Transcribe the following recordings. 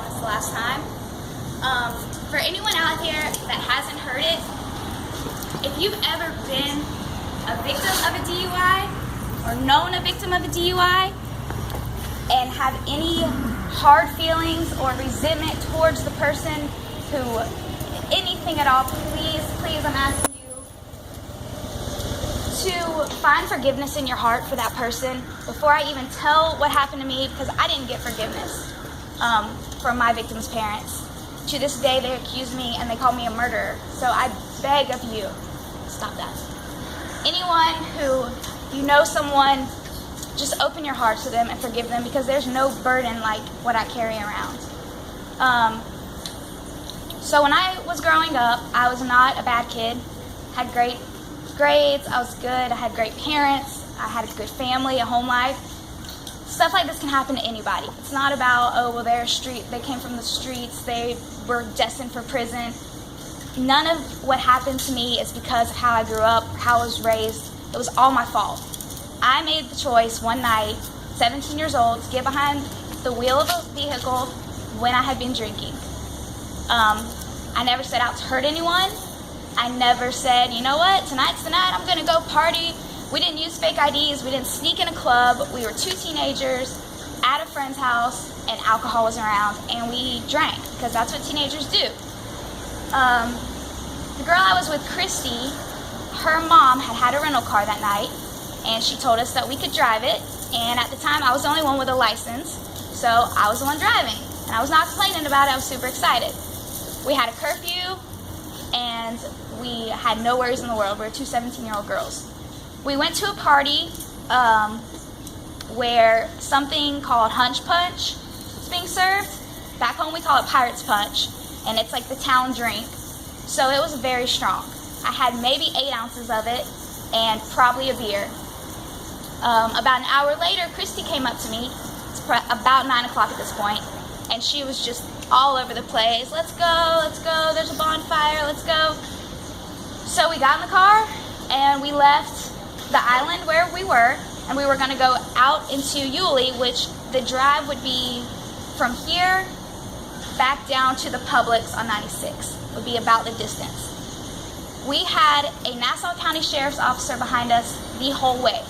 it's the last time. For anyone out there that hasn't heard it, if you've ever been a victim of a DUI or known a victim of a DUI and have any hard feelings or resentment towards the person who, anything at all, please, I'm asking you to find forgiveness in your heart for that person before I even tell what happened to me, because I didn't get forgiveness from my victim's parents. To this day, they accuse me and they call me a murderer. So I beg of you, stop that. Anyone who, you know someone, just open your heart to them and forgive them, because there's no burden like what I carry around. So when I was growing up, I was not a bad kid. Had great grades, I was good, I had great parents, I had a good family, a home life. Stuff like this can happen to anybody. It's not about, oh, well, they came from the streets, they were destined for prison. None of what happened to me is because of how I grew up, how I was raised. It was all my fault. I made the choice one night, 17 years old, to get behind the wheel of a vehicle when I had been drinking. I never set out to hurt anyone. I never said, you know what, tonight's the night, I'm gonna go party. We didn't use fake IDs, we didn't sneak in a club. We were two teenagers at a friend's house and alcohol was around and we drank, because that's what teenagers do. The girl I was with, Christy, her mom had a rental car that night and she told us that we could drive it, and at the time I was the only one with a license, so I was the one driving and I was not complaining about it. I was super excited. We had a curfew and we had no worries in the world. We were two 17-year-old girls. We went to a party where something called Hunch Punch was being served. Back home we call it Pirate's Punch, and it's like the town drink. So it was very strong. I had maybe 8 ounces of it and probably a beer. About an hour later, Christy came up to me. It's about 9 o'clock at this point, and she was just all over the place. Let's go, there's a bonfire, let's go. So we got in the car and we left the island where we were, and we were gonna go out into Yulee, which the drive would be from here back down to the Publix on 96, would be about the distance. We had a Nassau County Sheriff's officer behind us the whole way.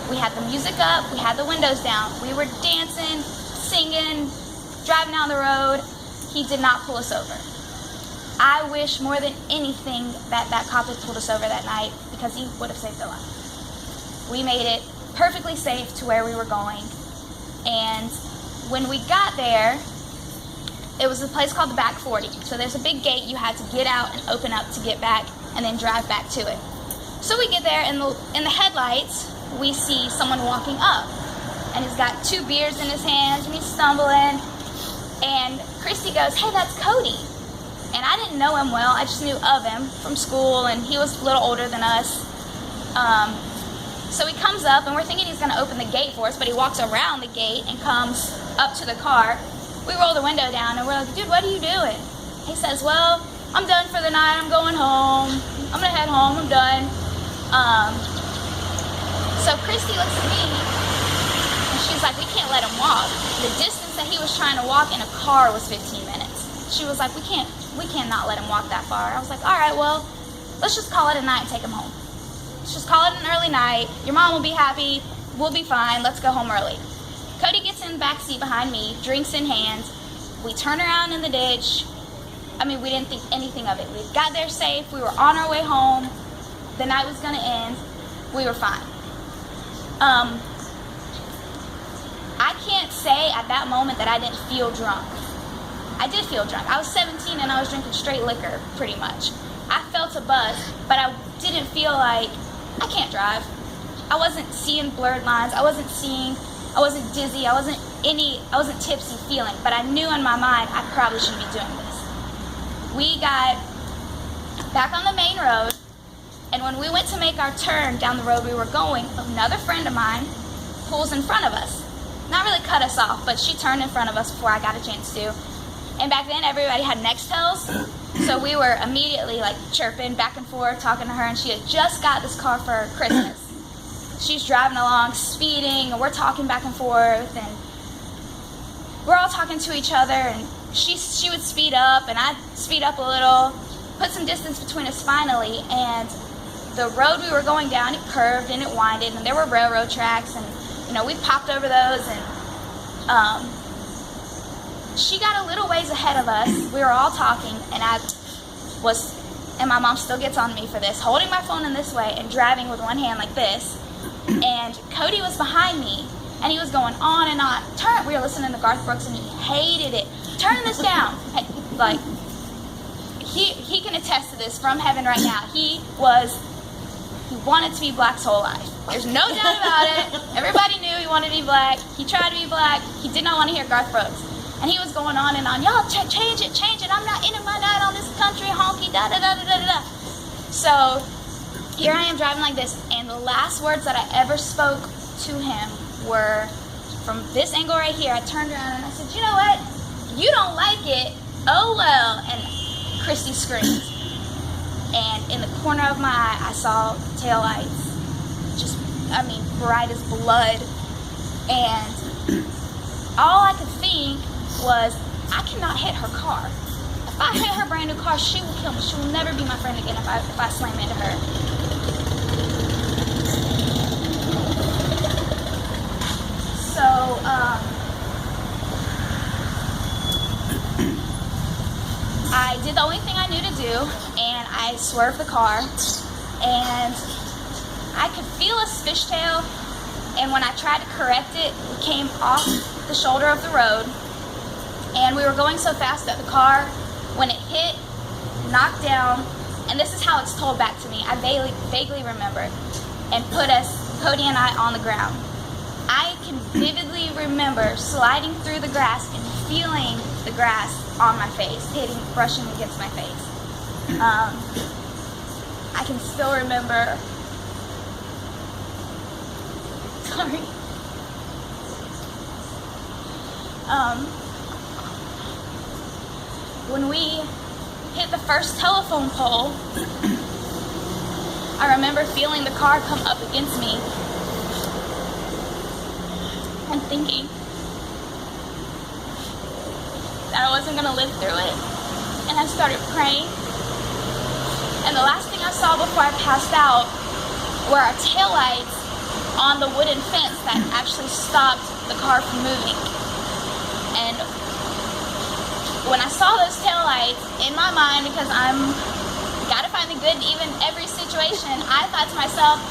We had the music up, we had the windows down, we were dancing, singing, driving down the road. He did not pull us over. I wish more than anything that cop had pulled us over that night, because he would have saved our life. We made it perfectly safe to where we were going. And when we got there, it was a place called the Back 40. So there's a big gate you had to get out and open up to get back and then drive back to it. So we get there, and in the headlights, we see someone walking up. And he's got 2 beers in his hands and he's stumbling. And Christy goes, hey, that's Cody. And I didn't know him well, I just knew of him from school, and he was a little older than us. So he comes up, and we're thinking he's gonna open the gate for us, but he walks around the gate and comes up to the car. We roll the window down and we're like, dude, what are you doing? He says, well, I'm done for the night, I'm going home. I'm gonna head home, I'm done. So Christy looks at me and she's like, we can't let him walk. The distance that he was trying to walk in a car was 15 minutes. She was like, we cannot let him walk that far. I was like, all right, well, let's just call it a night and take him home. Let's just call it an early night. Your mom will be happy. We'll be fine. Let's go home early. Cody gets in the back seat behind me, drinks in hand. We turn around in the ditch. I mean, we didn't think anything of it. We got there safe. We were on our way home. The night was going to end. We were fine. I can't say at that moment that I didn't feel drunk. I did feel drunk. I was 17 and I was drinking straight liquor, pretty much. I felt a buzz, but I didn't feel like, I can't drive. I wasn't seeing blurred lines. I wasn't dizzy. I wasn't tipsy feeling, but I knew in my mind I probably shouldn't be doing this. We got back on the main road, and when we went to make our turn down the road we were going, another friend of mine pulls in front of us. Not really cut us off, but she turned in front of us before I got a chance to. And back then, everybody had Nextels, so we were immediately like chirping back and forth, talking to her, and she had just got this car for Christmas. She's driving along, speeding, and we're talking back and forth, and we're all talking to each other, and she would speed up, and I'd speed up a little, put some distance between us finally, and the road we were going down, it curved and it winded, and there were railroad tracks, and we popped over those, and she got a little ways ahead of us. We were all talking, and my mom still gets on me for this, holding my phone in this way and driving with one hand like this, and Cody was behind me, and he was going on and on. We were listening to Garth Brooks, and he hated it. Turn this down. And, like, he can attest to this from heaven right now. He wanted to be black's whole life. There's no doubt about it. Everybody knew he wanted to be black. He tried to be black. He did not want to hear Garth Brooks. And he was going on and on. Y'all, change it. I'm not in my night on this country honky, da-da-da-da-da-da. So here I am driving like this, and the last words that I ever spoke to him were from this angle right here. I turned around and I said, you know what? You don't like it. Oh, well. And Christy screamed. And in the corner of my eye, I saw taillights. Bright as blood. And all I could think was, I cannot hit her car. If I hit her brand new car, she will kill me. She will never be my friend again if I slam into her. So, I did the only thing I knew to do, and I swerved the car, and I could feel a fishtail, and when I tried to correct it, we came off the shoulder of the road, and we were going so fast that the car, when it hit, knocked down, and this is how it's told back to me, I vaguely remember, and put Cody and I, on the ground. I can vividly remember sliding through the grass and feeling the grass on my face, brushing against my face. I can still remember, sorry, when we hit the first telephone pole, I remember feeling the car come up against me and thinking that I wasn't going to live through it. And I started praying. And the last thing I saw before I passed out were our taillights on the wooden fence that actually stopped the car from moving. And when I saw those taillights, in my mind, because I'm gotta find the good in even every situation, I thought to myself,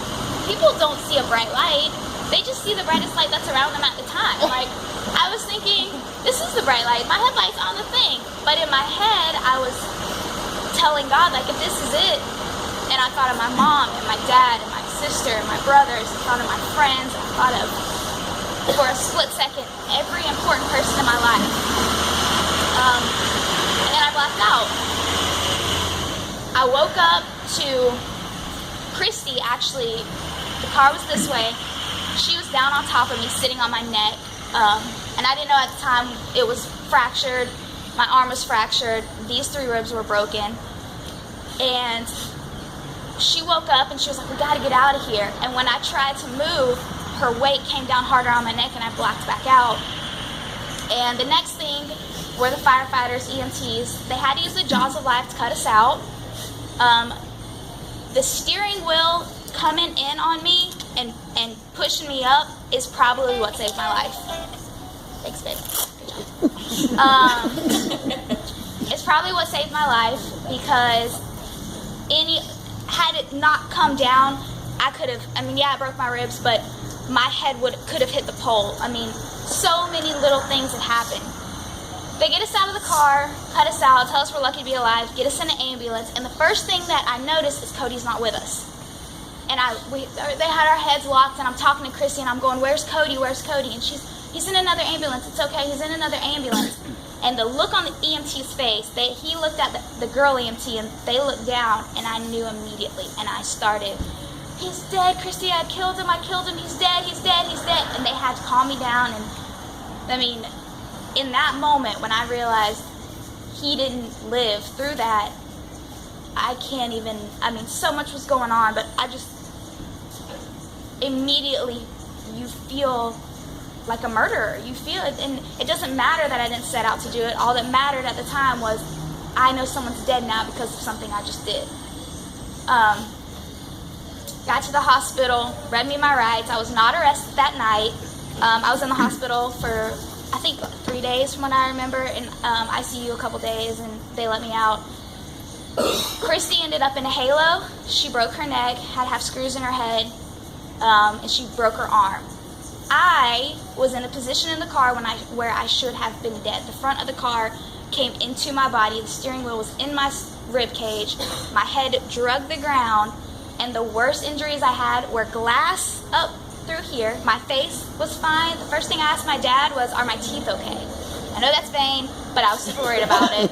people don't see a bright light. They just see the brightest light that's around them at the time. Like, I was thinking, this is the bright light. My headlight's on the thing. But in my head, I was telling God, like, if this is it, and I thought of my mom and my dad and my sister and my brothers, I thought of my friends, I thought of, for a split second, every important person in my life. And then I blacked out. I woke up to Christy, actually, the car was this way. She was down on top of me, sitting on my neck. And I didn't know at the time it was fractured. My arm was fractured. These 3 ribs were broken. And she woke up and she was like, we gotta get out of here. And when I tried to move, her weight came down harder on my neck and I blacked back out. And the next thing were the firefighters, EMTs. They had to use the jaws of life to cut us out. The steering wheel coming in on me and pushing me up is probably what saved my life. Thanks, babe. Good job. It's probably what saved my life, because had it not come down, I could have, I broke my ribs, but my head could have hit the pole. So many little things had happened. They get us out of the car, cut us out, tell us we're lucky to be alive, get us in an ambulance, and the first thing that I noticed is Cody's not with us. And they had our heads locked, and I'm talking to Chrissy, and I'm going, where's Cody? And he's in another ambulance. It's okay, he's in another ambulance. And the look on the EMT's face, he looked at the girl EMT, and they looked down, and I knew immediately. And I started, he's dead, Christy, I killed him, he's dead. And they had to calm me down. And in that moment, when I realized he didn't live through that, I can't even, so much was going on, but I just, immediately, you feel like a murderer. You feel it, and it doesn't matter that I didn't set out to do it. All that mattered at the time was I know someone's dead now because of something I just did. Got to the hospital, read me my rights. I was not arrested that night. I was in the hospital for, I think, 3 days from what I remember, in ICU a couple days, and they let me out. Christy ended up in a halo. She broke her neck, had to have screws in her head, and she broke her arm. I was in a position in the car where I should have been dead. The front of the car came into my body. The steering wheel was in my rib cage. My head drug the ground, and the worst injuries I had were glass up through here. My face was fine. The first thing I asked my dad was, "Are my teeth okay?" I know that's vain, but I was super worried about it.